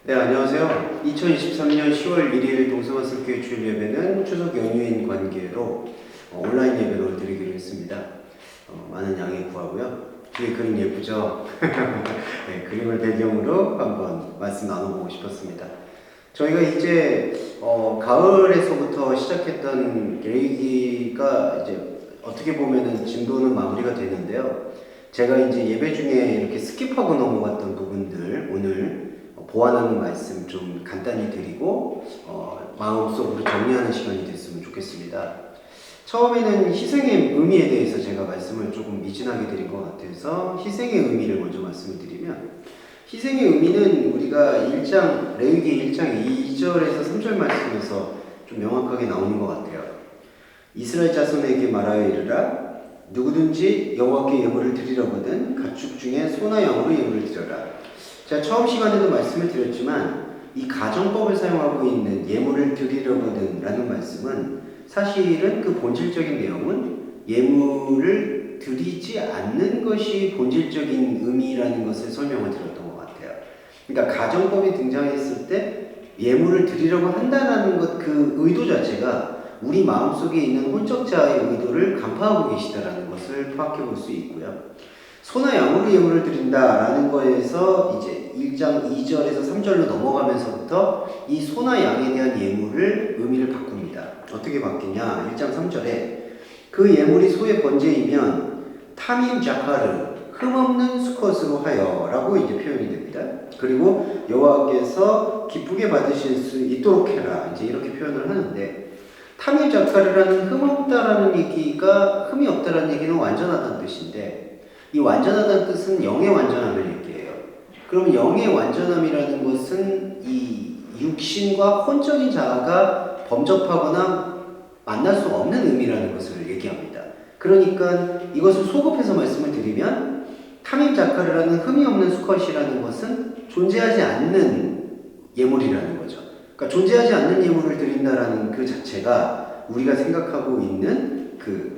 네, 안녕하세요. 2023년 10월 1일 동서원습교회 주일 예배는 추석 연휴인 관계로 온라인 예배로 드리기로 했습니다. 많은 양해 구하고요. 뒤에 그림 예쁘죠? 네, 그림을 배경으로 한번 말씀 나눠보고 싶었습니다. 저희가 이제 가을에서부터 시작했던 계기가 이제 어떻게 보면은 진도는 마무리가 되는데요. 제가 이제 예배 중에 이렇게 스킵하고 넘어갔던 부분들 오늘 보완하는 말씀 좀 간단히 드리고 마음속으로 정리하는 시간이 됐으면 좋겠습니다. 처음에는 희생의 의미에 대해서 제가 말씀을 조금 미진하게 드린 것 같아서 희생의 의미를 먼저 말씀을 드리면, 희생의 의미는 우리가 레위기 1장 2절에서 3절 말씀에서 좀 명확하게 나오는 것 같아요. 이스라엘 자손에게 말하여 이르라. 누구든지 여호와께 예물을 드리려거든 가축 중에 소나 양으로 예물을 드려라. 제가 처음 시간에도 말씀을 드렸지만 이 가정법을 사용하고 있는 예물을 드리려거든 라는 말씀은 사실은 그 본질적인 내용은 예물을 드리지 않는 것이 본질적인 의미라는 것을 설명을 드렸던 것 같아요. 그러니까 가정법이 등장했을 때 예물을 드리려고 한다는 것, 그 의도 자체가 우리 마음속에 있는 혼적자의 의도를 간파하고 계시다라는 것을 파악해 볼 수 있고요. 소나 양으로 예물을 드린다라는 거에서 이제 1장 2절에서 3절로 넘어가면서부터 이 소나 양에 대한 예물을 의미를 바꿉니다. 어떻게 바뀌냐? 1장 3절에 그 예물이 소의 번제이면 타민 자카르 흠없는 수컷으로 하여 라고 이제 표현이 됩니다. 그리고 여호와께서 기쁘게 받으실 수 있도록 해라, 이제 이렇게 표현을 하는데, 타민 자카르라는 흠없다라는 얘기가, 흠이 없다라는 얘기는 완전하다는 뜻인데, 이 완전하다는 뜻은 영의 완전함을 얘기해요. 그럼 영의 완전함이라는 것은 이 육신과 혼적인 자아가 범접하거나 만날 수 없는 의미라는 것을 얘기합니다. 그러니까 이것을 소급해서 말씀을 드리면 타민 자카르라는 흠이 없는 수컷이라는 것은 존재하지 않는 예물이라는 거죠. 그러니까 존재하지 않는 예물을 드린다라는 그 자체가 우리가 생각하고 있는 그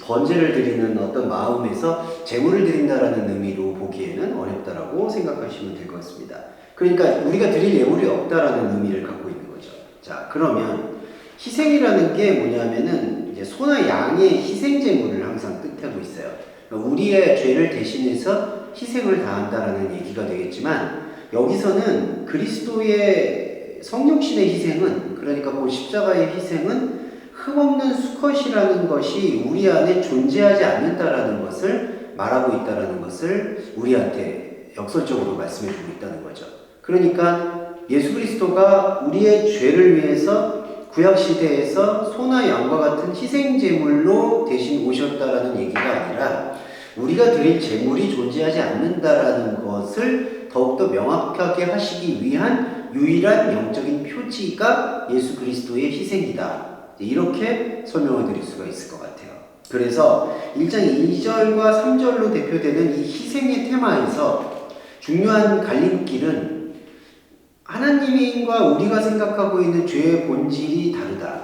번제를 드리는 어떤 마음에서 제물을 드린다라는 의미로 보기에는 어렵다라고 생각하시면 될 것 같습니다. 그러니까 우리가 드릴 예물이 없다라는 의미를 갖고 있는 거죠. 자, 그러면 희생이라는 게 뭐냐면은 이제 소나 양의 희생 제물을 항상 뜻하고 있어요. 그러니까 우리의 죄를 대신해서 희생을 다한다라는 얘기가 되겠지만, 여기서는 그리스도의 성육신의 희생은, 그러니까 그 십자가의 희생은 흠없는 수컷이라는 것이 우리 안에 존재하지 않는다라는 것을 말하고 있다라는 것을 우리한테 역설적으로 말씀해 주고 있다는 거죠. 그러니까 예수 그리스도가 우리의 죄를 위해서 구약 시대에서 소나 양과 같은 희생 제물로 대신 오셨다라는 얘기가 아니라 우리가 드릴 제물이 존재하지 않는다라는 것을 더욱더 명확하게 하시기 위한 유일한 영적인 표지가 예수 그리스도의 희생이다, 이렇게 설명을 드릴 수가 있을 것 같아요. 그래서 1장 2절과 3절로 대표되는 이 희생의 테마에서 중요한 갈림길은 하나님과 우리가 생각하고 있는 죄의 본질이 다르다.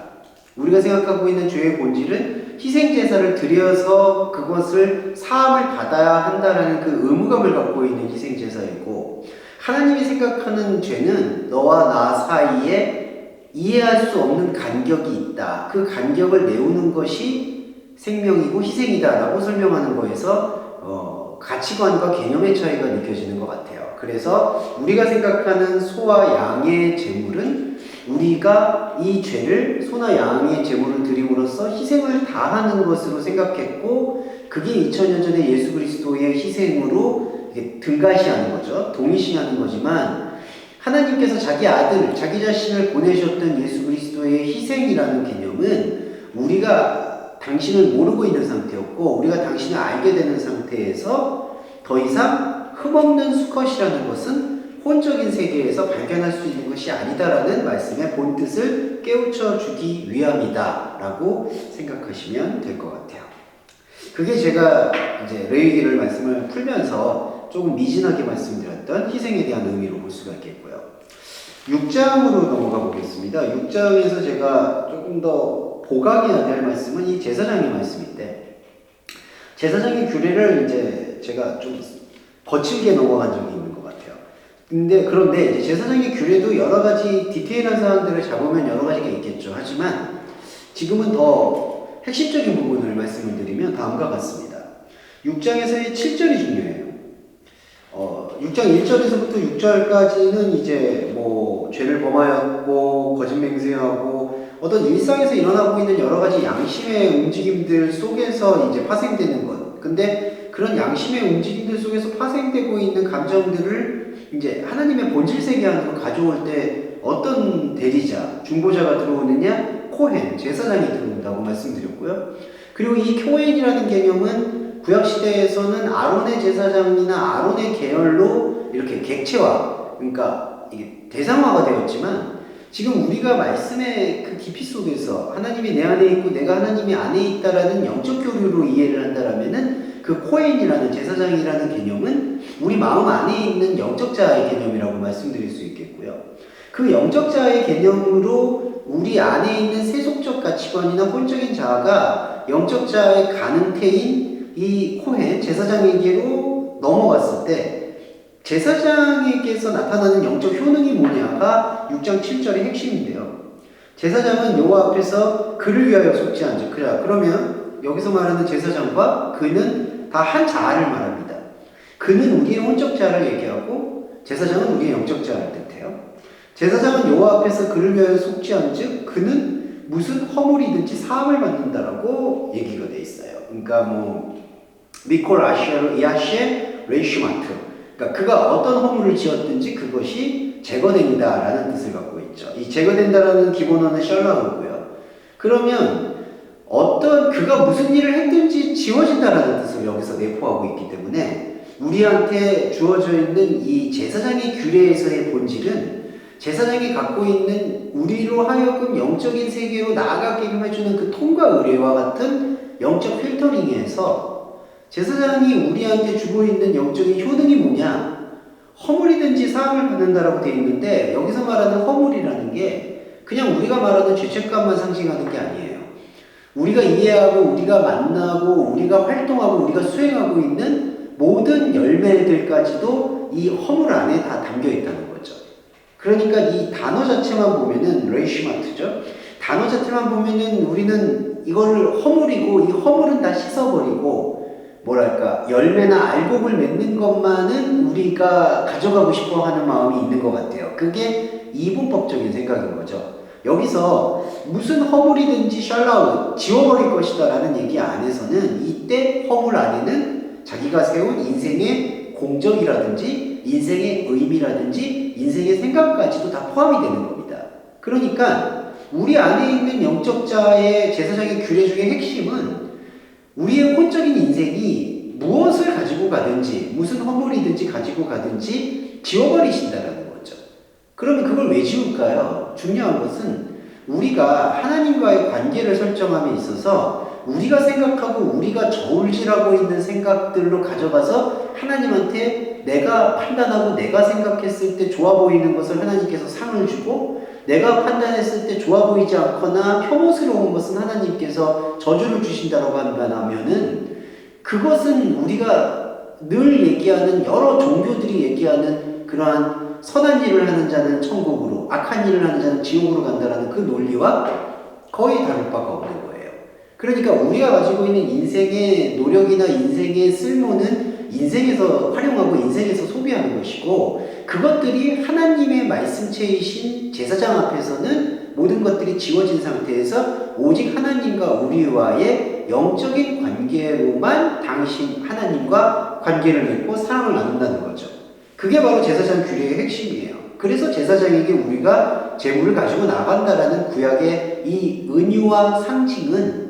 우리가 생각하고 있는 죄의 본질은 희생제사를 드려서 그것을 사함을 받아야 한다는 그 의무감을 갖고 있는 희생제사이고, 하나님이 생각하는 죄는 너와 나 사이에 이해할 수 없는 간격이 있다. 그 간격을 메우는 것이 생명이고 희생이다라고 설명하는 거에서 가치관과 개념의 차이가 느껴지는 것 같아요. 그래서 우리가 생각하는 소와 양의 제물은 우리가 이 죄를 소나 양의 제물을 드림으로써 희생을 다하는 것으로 생각했고, 그게 2000년 전에 예수 그리스도의 희생으로 등가시하는 거죠. 동일시하는 거지만, 하나님께서 자기 아들, 자기 자신을 보내셨던 예수 그리스도의 희생이라는 개념은 우리가 당신을 모르고 있는 상태였고, 우리가 당신을 알게 되는 상태에서 더 이상 흠없는 수컷이라는 것은 혼적인 세계에서 발견할 수 있는 것이 아니다라는 말씀의 본뜻을 깨우쳐 주기 위함이다 라고 생각하시면 될 것 같아요. 그게 제가 이제 레위기를 말씀을 풀면서 조금 미진하게 말씀드렸던 희생에 대한 의미로 볼 수가 있겠고요. 6장으로 넘어가 보겠습니다. 6장에서 제가 조금 더 보강해야 될 말씀은 이 제사장의 말씀인데, 제사장의 규례를 이제 제가 좀 거칠게 넘어간 적이 있는 것 같아요. 그런데 이제 제사장의 규례도 여러 가지 디테일한 사항들을 잡으면 여러 가지가 있겠죠. 하지만 지금은 더 핵심적인 부분을 말씀을 드리면 다음과 같습니다. 6장에서의 7절이 중요해요. 6장 1절에서부터 6절까지는 이제 뭐 죄를 범하였고 거짓 맹세하고 어떤 일상에서 일어나고 있는 여러 가지 양심의 움직임들 속에서 이제 파생되는 것. 근데 그런 양심의 움직임들 속에서 파생되고 있는 감정들을 이제 하나님의 본질 세계 안으로 가져올 때 어떤 대리자, 중보자가 들어오느냐? 코헨, 제사장이 들어온다고 말씀드렸고요. 그리고 이 코헨이라는 개념은 구약시대에서는 아론의 제사장이나 아론의 계열로 이렇게 객체화, 그러니까 이게 대상화가 되었지만 지금 우리가 말씀의 그 깊이 속에서 하나님이 내 안에 있고 내가 하나님이 안에 있다라는 영적 교류로 이해를 한다라면은 그 코헨이라는 제사장이라는 개념은 우리 마음 안에 있는 영적 자아의 개념이라고 말씀드릴 수 있겠고요. 그 영적 자아의 개념으로 우리 안에 있는 세속적 가치관이나 혼적인 자아가 영적 자아의 가능태인 이 코헨 제사장에게로 넘어갔을 때 제사장에게서 나타나는 영적 효능이 뭐냐가 6장 7절의 핵심인데요. 제사장은 여호와 앞에서 그를 위하여 속지 않죠. 그러면 여기서 말하는 제사장과 그는 다 한 자아를 말합니다. 그는 우리의 혼적 자아를 얘기하고 제사장은 우리의 영적 자아를 뜻해요. 제사장은 여호와 앞에서 그를 위하여 속지 않은즉 그는 무슨 허물이든지 사함을 받는다라고 얘기가 돼 있어요. 그러니까 뭐 미콜 아시아로 이아시에 레이슈마트. 그러니까 그가 어떤 허물을 지었든지 그것이 제거됩니다라는 뜻을 갖고 있죠. 이 제거된다라는 기본어는 샬라우고요. 그러면 어떤 그가 무슨 일을 했든지 지워진다라는 뜻을 여기서 내포하고 있기 때문에 우리한테 주어져 있는 이 제사장의 규례에서의 본질은 제사장이 갖고 있는 우리로 하여금 영적인 세계로 나아가게끔 해주는 그 통과 의례와 같은 영적 필터링에서 제사장이 우리한테 주고 있는 영적인 효능이 뭐냐? 허물이든지 사함을 받는다라고 되어 있는데 여기서 말하는 허물이라는 게 그냥 우리가 말하는 죄책감만 상징하는 게 아니에요. 우리가 이해하고 우리가 만나고 우리가 활동하고 우리가 수행하고 있는 모든 열매들까지도 이 허물 안에 다 담겨 있다는 거죠. 그러니까 이 단어 자체만 보면은 레이시마트죠. 단어 자체만 보면은 우리는 이거를 허물이고 이 허물은 다 씻어버리고 뭐랄까 열매나 알곡을 맺는 것만은 우리가 가져가고 싶어 하는 마음이 있는 것 같아요. 그게 이분법적인 생각인 거죠. 여기서 무슨 허물이든지 샬라우 지워버릴 것이다 라는 얘기 안에서는 이때 허물 안에는 자기가 세운 인생의 공적이라든지 인생의 의미라든지 인생의 생각까지도 다 포함이 되는 겁니다. 그러니까 우리 안에 있는 영적자의 제사장의 규례 중에 핵심은 우리의 혼적인 인생이 무엇을 가지고 가든지 무슨 허물이든지 가지고 가든지 지워버리신다라는 거죠. 그러면 그걸 왜 지울까요? 중요한 것은 우리가 하나님과의 관계를 설정함에 있어서 우리가 생각하고 우리가 저울질하고 있는 생각들로 가져가서 하나님한테 내가 판단하고 내가 생각했을 때 좋아 보이는 것을 하나님께서 상을 주고 내가 판단했을 때 좋아 보이지 않거나 혐오스러운 것은 하나님께서 저주를 주신다라고 한다면은 그것은 우리가 늘 얘기하는 여러 종교들이 얘기하는 그러한 선한 일을 하는 자는 천국으로 악한 일을 하는 자는 지옥으로 간다라는 그 논리와 거의 다를 바가 없는 거예요. 그러니까 우리가 가지고 있는 인생의 노력이나 인생의 쓸모는 인생에서 활용하고 인생에서 소비하는 것이고 그것들이 하나님의 말씀체이신 제사장 앞에서는 모든 것들이 지워진 상태에서 오직 하나님과 우리와의 영적인 관계로만 당신 하나님과 관계를 맺고 사랑을 나눈다는 거죠. 그게 바로 제사장 규례의 핵심이에요. 그래서 제사장에게 우리가 제물을 가지고 나간다라는 구약의 이 은유와 상징은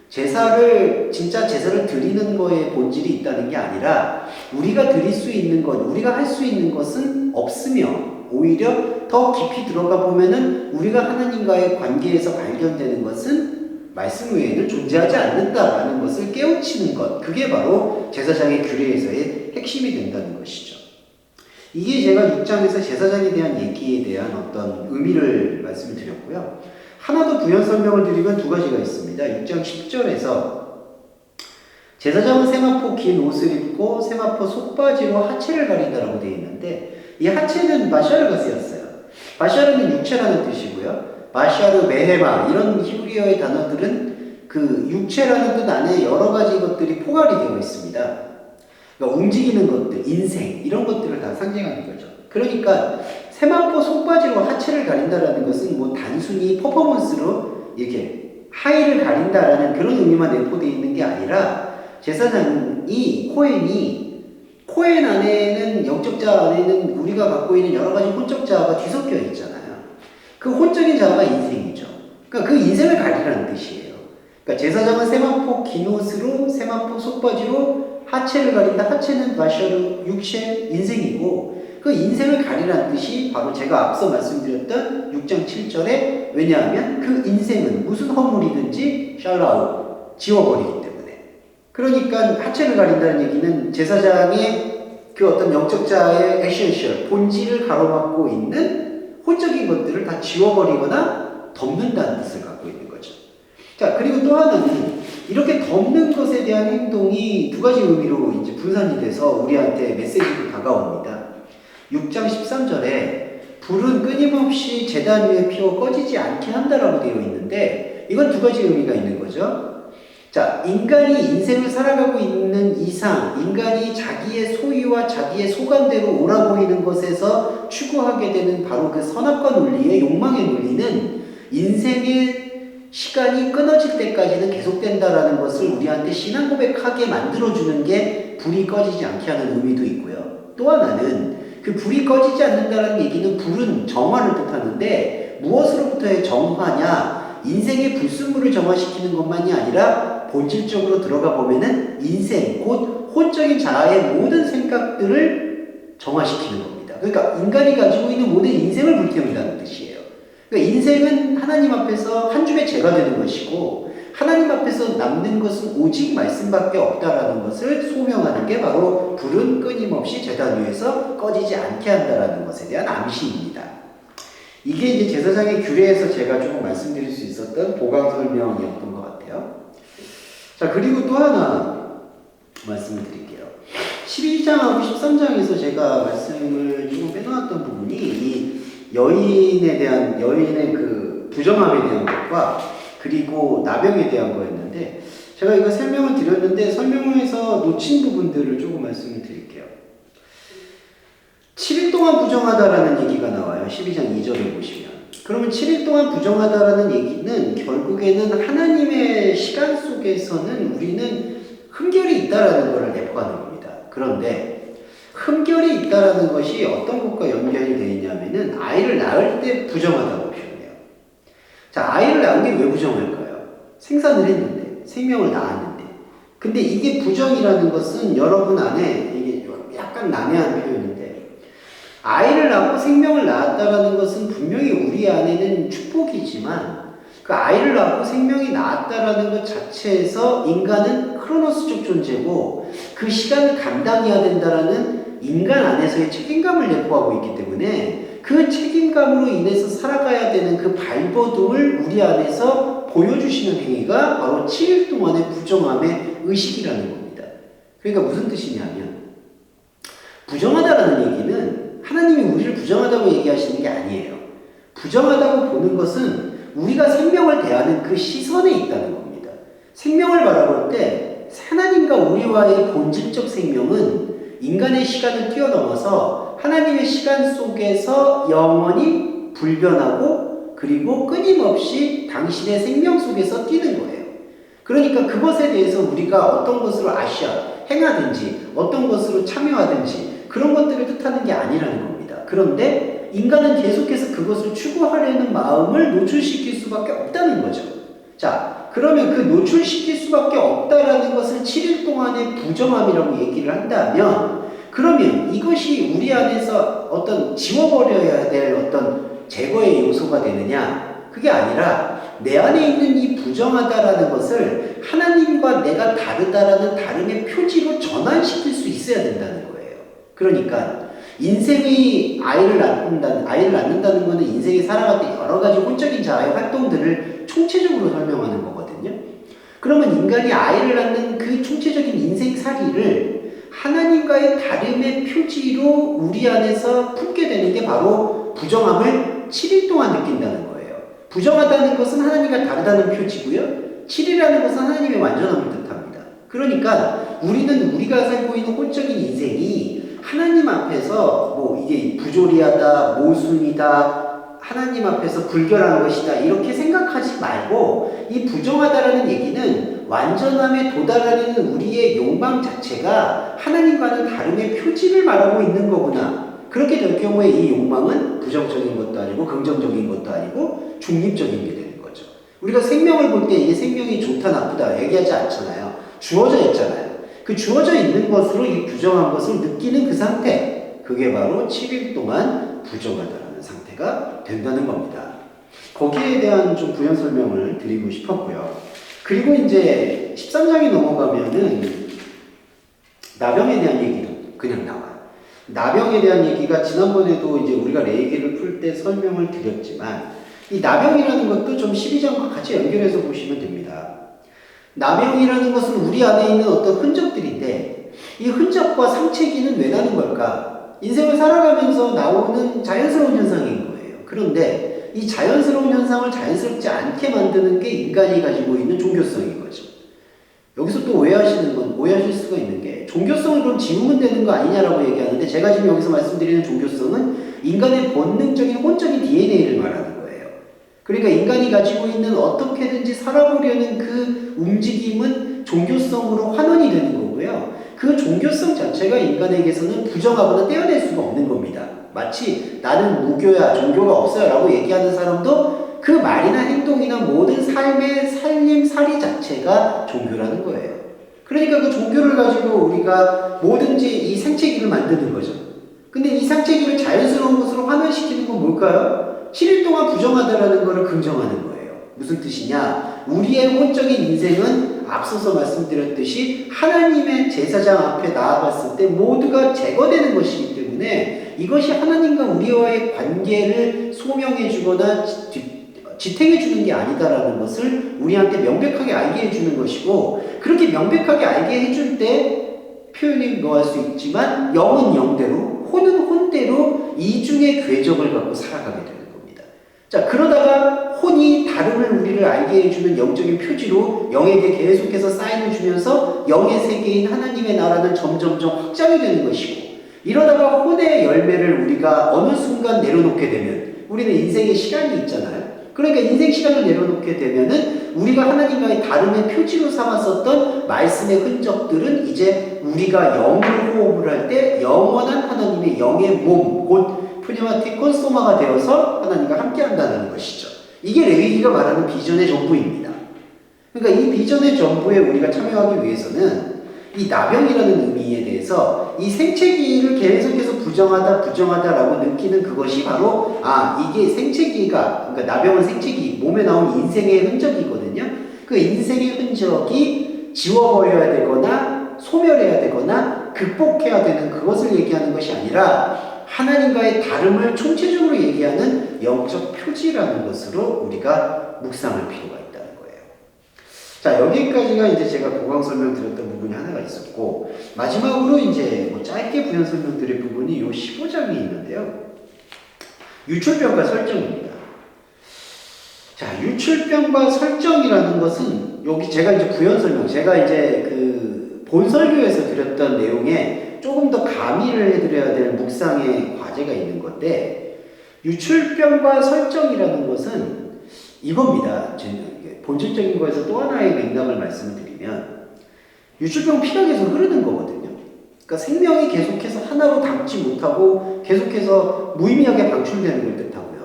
진짜 제사를 드리는 거에 본질이 있다는 게 아니라 우리가 드릴 수 있는 것, 우리가 할 수 있는 것은 없으며 오히려 더 깊이 들어가 보면은 우리가 하나님과의 관계에서 발견되는 것은 말씀 외에는 존재하지 않는다라는 것을 깨우치는 것, 그게 바로 제사장의 규례에서의 핵심이 된다는 것이죠. 이게 제가 6장에서 제사장에 대한 얘기에 대한 어떤 의미를 말씀을 드렸고요. 하나 더 부연 설명을 드리면 두 가지가 있습니다. 6장 10절에서 제사장은 세마포 긴 옷을 입고 세마포 속바지로 하체를 가린다라고 되어 있는데 이 하체는 마샤르가 쓰였어요. 마샤르는 육체라는 뜻이고요. 마샤르, 메헤마 이런 히브리어의 단어들은 그 육체라는 뜻 안에 여러 가지 것들이 포괄이 되어 있습니다. 그러니까 움직이는 것들, 인생 이런 것들을 다 상징하는 거죠. 그러니까 세마포 속바지로 하체를 가린다라는 것은 뭐 단순히 퍼포먼스로 이렇게 하의를 가린다라는 그런 의미만 내포되어 있는 게 아니라 제사장이 코헨 안에는 영적 자 안에는 우리가 갖고 있는 여러 가지 혼적 자아가 뒤섞여 있잖아요. 그 혼적인 자아가 인생이죠. 그러니까 그 인생을 가리라는 뜻이에요. 그러니까 제사장은 세마포 기노스로 세마포 속바지로 하체를 가린다. 하체는 마샤르 육체 인생이고 그 인생을 가리라는 뜻이 바로 제가 앞서 말씀드렸던 6장 7절에 왜냐하면 그 인생은 무슨 허물이든지 샬라우 지워버리기 때문에 그러니까 하체를 가린다는 얘기는 제사장의 그 어떤 영적 자아의 에센셜 본질을 가로막고 있는 혼적인 것들을 다 지워버리거나 덮는다는 뜻을 갖고 있는 거죠. 자, 그리고 또 하나는 이렇게 덮는 것에 대한 행동이 두 가지 의미로 이제 분산이 돼서 우리한테 메시지로 다가옵니다. 6장 13절에 불은 끊임없이 제단 위에 피워 꺼지지 않게 한다라고 되어 있는데 이건 두 가지 의미가 있는 거죠. 자, 인간이 인생을 살아가고 있는 이상 인간이 자기의 소유와 자기의 소관대로 옳아 보이는 것에서 추구하게 되는 바로 그 선악과 논리의 욕망의 논리는 인생의 시간이 끊어질 때까지는 계속된다라는 것을 우리한테 신앙 고백하게 만들어주는 게 불이 꺼지지 않게 하는 의미도 있고요. 또 하나는 그 불이 꺼지지 않는다는 얘기는 불은 정화를 뜻하는데 무엇으로부터의 정화냐? 인생의 불순물을 정화시키는 것만이 아니라 본질적으로 들어가 보면은 인생, 곧 혼적인 자아의 모든 생각들을 정화시키는 겁니다. 그러니까 인간이 가지고 있는 모든 인생을 불태운다는 뜻이에요. 그러니까 인생은 하나님 앞에서 한 줌의 재가 되는 것이고 하나님 앞에서 남는 것은 오직 말씀밖에 없다라는 것을 소명하는 게 바로 불은 끊임없이 제단 위에서 꺼지지 않게 한다라는 것에 대한 암시입니다. 이게 이제 제사장의 규례에서 제가 조금 말씀드릴 수 있었던 보강 설명이었던 것 같아요. 자, 그리고 또 하나 말씀을 드릴게요. 12장하고 13장에서 제가 말씀을 조금 빼놓았던 부분이 이 여인의 그 부정함에 대한 것과 그리고 나병에 대한 거였는데 제가 이거 설명을 드렸는데 설명에서 놓친 부분들을 조금 말씀을 드릴게요. 7일 동안 부정하다라는 얘기가 나와요. 12장 2절에 보시면. 그러면 7일 동안 부정하다라는 얘기는 결국에는 하나님의 시간 속에서는 우리는 흠결이 있다라는 것을 내포하는 겁니다. 그런데 흠결이 있다라는 것이 어떤 것과 연결이 되어 있냐면은 아이를 낳을 때 부정하다고 표현해요. 자, 아이를 낳은 게 왜 부정할까요? 생산을 했는데, 생명을 낳았는데. 근데 이게 부정이라는 것은 여러분 안에 이게 약간 난해한 표현인데 아이를 낳고 생명을 낳았다라는 것은 분명히 우리 안에는 축복이지만 그 아이를 낳고 생명이 낳았다라는 것 자체에서 인간은 크로노스적 존재고 그 시간을 감당해야 된다라는 인간 안에서의 책임감을 내포하고 있기 때문에 그 책임감으로 인해서 살아가야 되는 그 발버둥을 우리 안에서 보여주시는 행위가 바로 7일 동안의 부정함의 의식이라는 겁니다. 그러니까 무슨 뜻이냐면 부정하다라는 얘기는 하나님이 우리를 부정하다고 얘기하시는 게 아니에요. 부정하다고 보는 것은 우리가 생명을 대하는 그 시선에 있다는 겁니다. 생명을 바라볼 때 하나님과 우리와의 본질적 생명은 인간의 시간을 뛰어넘어서 하나님의 시간 속에서 영원히 불변하고 그리고 끊임없이 당신의 생명 속에서 뛰는 거예요. 그러니까 그것에 대해서 우리가 어떤 것으로 행하든지 어떤 것으로 참여하든지 그런 것들을 뜻하는 게 아니라는 겁니다. 그런데 인간은 계속해서 그것을 추구하려는 마음을 노출시킬 수밖에 없다는 거죠. 자, 그러면 그 노출시킬 수밖에 없다라는 것을 7일 동안의 부정함이라고 얘기를 한다면 그러면 이것이 우리 안에서 어떤 지워버려야 될 어떤 제거의 요소가 되느냐? 그게 아니라 내 안에 있는 이 부정하다라는 것을 하나님과 내가 다르다라는 다름의 표지로 전환시킬 수 있어야 된다는 거예요. 그러니까 인생의 아이를 낳는다는 것은 인생이 살아갈 때 여러 가지 혼적인 자아의 활동들을 총체적으로 설명하는 거거든요. 그러면 인간이 아이를 낳는 그 총체적인 인생살이를 하나님과의 다름의 표지로 우리 안에서 품게 되는 게 바로 부정함을 7일 동안 느낀다는 거예요. 부정하다는 것은 하나님과 다르다는 표지고요. 7이라는 것은 하나님의 완전함을 뜻합니다. 그러니까 우리는 우리가 살고 있는 혼적인 인생이 하나님 앞에서 뭐 이게 부조리하다, 모순이다, 하나님 앞에서 불결한 것이다 이렇게 생각하지 말고 이 부정하다라는 얘기는 완전함에 도달하려는 우리의 욕망 자체가 하나님과는 다름의 표지를 말하고 있는 거구나. 그렇게 될 경우에 이 욕망은 부정적인 것도 아니고 긍정적인 것도 아니고 중립적인 게 되는 거죠. 우리가 생명을 볼 때 이게 생명이 좋다 나쁘다 얘기하지 않잖아요. 주어져 있잖아요. 그 주어져 있는 것으로 이 부정한 것을 느끼는 그 상태, 그게 바로 7일 동안 부정하다라는 상태가 된다는 겁니다. 거기에 대한 좀 부연 설명을 드리고 싶었고요. 그리고 이제 13장에 넘어가면은 나병에 대한 얘기도 그냥 나와요. 나병에 대한 얘기가 지난번에도 이제 우리가 레위기를 풀 때 설명을 드렸지만 이 나병이라는 것도 좀 12장과 같이 연결해서 보시면 됩니다. 나병이라는 것은 우리 안에 있는 어떤 흔적들인데 이 흔적과 상체기는 왜 나는 걸까? 인생을 살아가면서 나오는 자연스러운 현상인 거예요. 그런데 이 자연스러운 현상을 자연스럽지 않게 만드는 게 인간이 가지고 있는 종교성인 거죠. 여기서 또 오해하실 수가 있는 게 종교성을 그럼 지우면 되는 거 아니냐라고 얘기하는데 제가 지금 여기서 말씀드리는 종교성은 인간의 본능적인 혼적인 DNA를 말하는 거예요. 그러니까 인간이 가지고 있는 어떻게든지 살아보려는 그 움직임은 종교성으로 환원이 되는 거고요. 그 종교성 자체가 인간에게서는 부정하거나 떼어낼 수가 없는 겁니다. 마치 나는 무교야, 종교가 없어요 라고 얘기하는 사람도 그 말이나 행동이나 모든 삶의 살림살이 자체가 종교라는 거예요. 그러니까 그 종교를 가지고 우리가 뭐든지 이 생체기를 만드는 거죠. 근데 이 생체기를 자연스러운 것으로 환원시키는 건 뭘까요? 7일 동안 부정하다라는 것을 긍정하는 거예요. 무슨 뜻이냐? 우리의 혼적인 인생은 앞서서 말씀드렸듯이 하나님의 제사장 앞에 나아갔을 때 모두가 제거되는 것이기 때문에 이것이 하나님과 우리와의 관계를 소명해 주거나 지탱해 주는 게 아니다라는 것을 우리한테 명백하게 알게 해주는 것이고, 그렇게 명백하게 알게 해줄 때 표현이 뭐할 수 있지만 영은 영대로 혼은 혼대로 이중의 궤적을 갖고 살아가게 되는 겁니다. 자, 그러다가 혼이 다름을 우리를 알게 해주는 영적인 표지로 영에게 계속해서 사인을 주면서 영의 세계인 하나님의 나라는 점점점 확장이 되는 것이고, 이러다가 혼의 열매를 우리가 어느 순간 내려놓게 되면 우리는 인생의 시간이 있잖아요. 그러니까 인생 시간을 내려놓게 되면은 우리가 하나님과의 다름의 표지로 삼았었던 말씀의 흔적들은 이제 우리가 영을 호흡을 할 때 영원한 하나님의 영의 몸, 곧 프니마티콘 소마가 되어서 하나님과 함께 한다는 것이죠. 이게 레위기가 말하는 비전의 전부입니다. 그러니까 이 비전의 전부에 우리가 참여하기 위해서는 이 나병이라는 의미에 대해서 이 생체기를 계속해서 부정하다라고 느끼는 그것이 바로 이게 생체기가, 그러니까 나병은 생체기, 몸에 나온 인생의 흔적이거든요. 그 인생의 흔적이 지워버려야 되거나 소멸해야 되거나 극복해야 되는 그것을 얘기하는 것이 아니라 하나님과의 다름을 총체적으로 얘기하는 영적 표지라는 것으로 우리가 묵상할 필요가 있다는 거예요. 자, 여기까지가 이제 제가 보강 설명 드렸던 부분이 하나가 있었고, 마지막으로 이제 뭐 짧게 부연 설명드릴 부분이 요 15장이 있는데요. 유출병과 설정입니다. 자, 유출병과 설정이라는 것은 여기 제가 이제 부연 설명, 제가 이제 그 본 설교에서 드렸던 내용에 조금 더 가미를 해드려야 될 묵상의 과제가 있는 건데, 유출병과 설정이라는 것은 이겁니다. 본질적인 거에서 또 하나의 맥락을 말씀을 드리면, 유출병 피가 계속 흐르는 거거든요. 그러니까 생명이 계속해서 하나로 담지 못하고 계속해서 무의미하게 방출되는 걸 뜻하고요.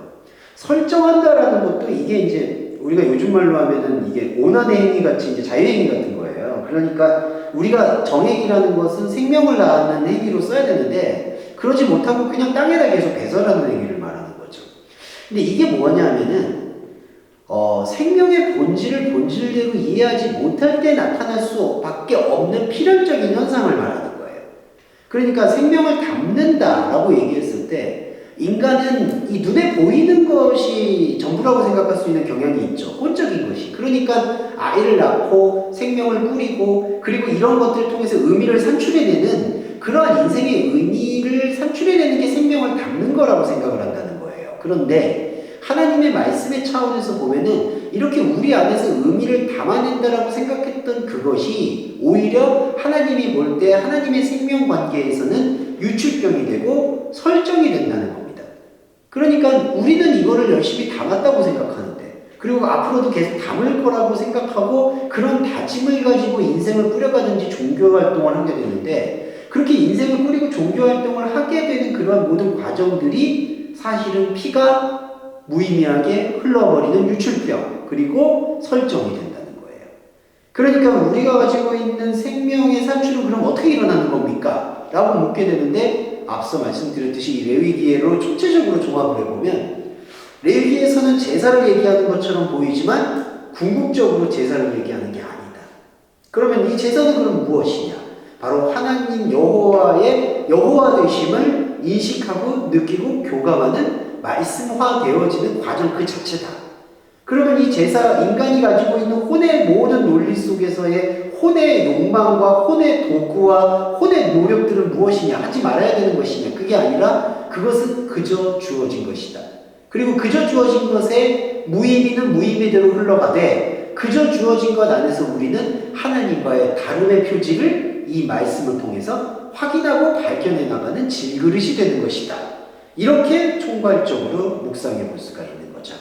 설정한다라는 것도 이게 이제 우리가 요즘 말로 하면은 이게 오난의 행위 같이 이제 자유행위 같은 거예요. 그러니까 우리가 정행이라는 것은 생명을 낳는 행위로 써야 되는데 그러지 못하고 그냥 땅에다 계속 배설하는 행위를 말하는 거죠. 근데 이게 뭐냐면은 생명의 본질을 본질대로 이해하지 못할 때 나타날 수밖에 없는 필연적인 현상을 말하는 거예요. 그러니까 생명을 담는다라고 얘기했을 때 인간은 이 눈에 보이는 것이 전부라고 생각할 수 있는 경향이 있죠. 혼적인 것이. 그러니까 아이를 낳고 생명을 꾸리고 그리고 이런 것들을 통해서 의미를 산출해내는 그러한 인생의 의미를 산출해내는 게 생명을 담는 거라고 생각을 한다는 거예요. 그런데 하나님의 말씀의 차원에서 보면은 이렇게 우리 안에서 의미를 담아낸다라고 생각했던 그것이 오히려 하나님이 볼 때 하나님의 생명 관계에서는 유출병이 되고 설정이 된다는 겁니다. 그러니까 우리는 이거를 열심히 담았다고 생각하는데, 그리고 앞으로도 계속 담을 거라고 생각하고 그런 다짐을 가지고 인생을 꾸려가든지 종교 활동을 하게 되는데, 그렇게 인생을 꾸리고 종교 활동을 하게 되는 그러한 모든 과정들이 사실은 피가 무의미하게 흘러버리는 유출병, 그리고 설정이 된다는 거예요. 그러니까 우리가 가지고 있는 생명의 산출은 그럼 어떻게 일어나는 겁니까? 라고 묻게 되는데, 앞서 말씀드렸듯이 이 레위기에로 총체적으로 종합을 해보면 레위기에서는 제사를 얘기하는 것처럼 보이지만 궁극적으로 제사를 얘기하는 게 아니다. 그러면 이 제사는 그럼 무엇이냐? 바로 하나님 여호와의 여호와 되심을 인식하고 느끼고 교감하는 말씀화되어지는 과정 그 자체다. 그러면 이 제사, 인간이 가지고 있는 혼의 모든 논리 속에서의 혼의 욕망과 혼의 도구와 혼의 노력들은 무엇이냐? 하지 말아야 되는 것이냐? 그게 아니라 그것은 그저 주어진 것이다. 그리고 그저 주어진 것에 무의미는 무의미대로 흘러가되 그저 주어진 것 안에서 우리는 하나님과의 다름의 표지를 이 말씀을 통해서 확인하고 발견해 나가는 질그릇이 되는 것이다. 이렇게 총괄적으로 묵상해 볼 수가 있는 거죠.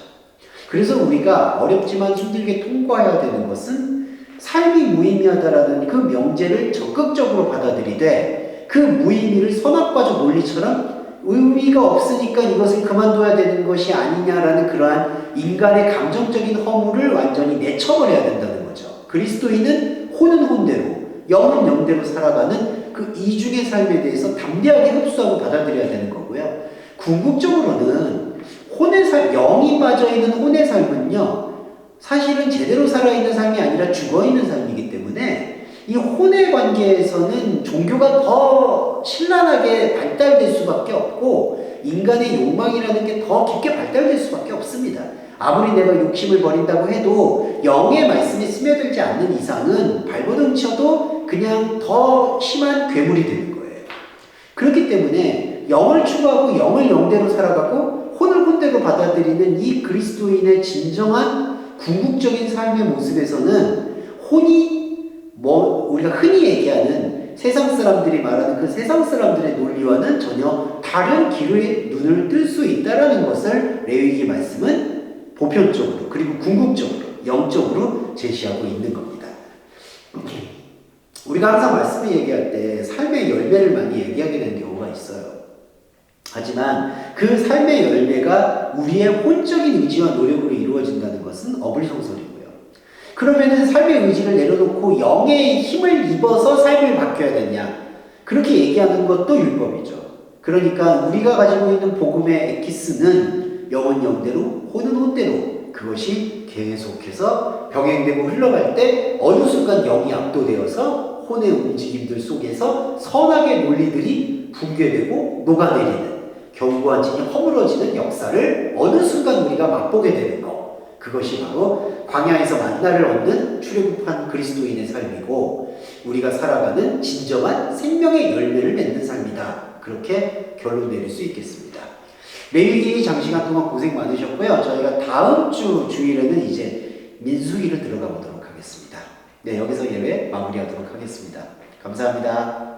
그래서 우리가 어렵지만 힘들게 통과해야 되는 것은 삶이 무의미하다라는 그 명제를 적극적으로 받아들이되 그 무의미를 선악과적 논리처럼 의미가 없으니까 이것을 그만둬야 되는 것이 아니냐라는 그러한 인간의 감정적인 허물을 완전히 내쳐버려야 된다는 거죠. 그리스도인은 혼은 혼대로, 영은 영대로 살아가는 그 이중의 삶에 대해서 담대하게 흡수하고 받아들여야 되는 거고요. 궁극적으로는 혼의 삶, 영이 빠져있는 혼의 삶은요, 사실은 제대로 살아있는 삶이 아니라 죽어있는 삶이기 때문에 이 혼의 관계에서는 종교가 더 신랄하게 발달될 수밖에 없고 인간의 욕망이라는 게 더 깊게 발달될 수밖에 없습니다. 아무리 내가 욕심을 버린다고 해도 영의 말씀에 스며들지 않는 이상은 발버둥 쳐도 그냥 더 심한 괴물이 되는 거예요. 그렇기 때문에 영을 추구하고 영을 영대로 살아가고 혼을 혼대로 받아들이는 이 그리스도인의 진정한 궁극적인 삶의 모습에서는 혼이 우리가 흔히 얘기하는 세상 사람들이 말하는 그 세상 사람들의 논리와는 전혀 다른 길의 눈을 뜰 수 있다는 것을 레위기 말씀은 보편적으로 그리고 궁극적으로 영적으로 제시하고 있는 겁니다. 우리가 항상 말씀을 얘기할 때 삶의 열매를 많이 얘기하게 되는 경우가 있어요. 하지만 그 삶의 열매가 우리의 혼적인 의지와 노력으로 이루어진다는 것은 어불성설이고요. 그러면은 삶의 의지를 내려놓고 영의 힘을 입어서 삶을 바뀌어야 되냐? 그렇게 얘기하는 것도 율법이죠. 그러니까 우리가 가지고 있는 복음의 엑기스는 영은 영대로, 혼은 혼대로 그것이 계속해서 병행되고 흘러갈 때 어느 순간 영이 압도되어서 혼의 움직임들 속에서 선악의 논리들이 붕괴되고 녹아내리는 견고한진이 허물어지는 역사를 어느 순간 우리가 맛보게 되는 것. 그것이 바로 광야에서 만나를 얻는 출애굽한 그리스도인의 삶이고 우리가 살아가는 진정한 생명의 열매를 맺는 삶이다. 그렇게 결론 내릴 수 있겠습니다. 레위기 장시간 동안 고생 많으셨고요. 저희가 다음 주 주일에는 이제 민수기를 들어가 보도록 하겠습니다. 네, 여기서 예배 마무리하도록 하겠습니다. 감사합니다.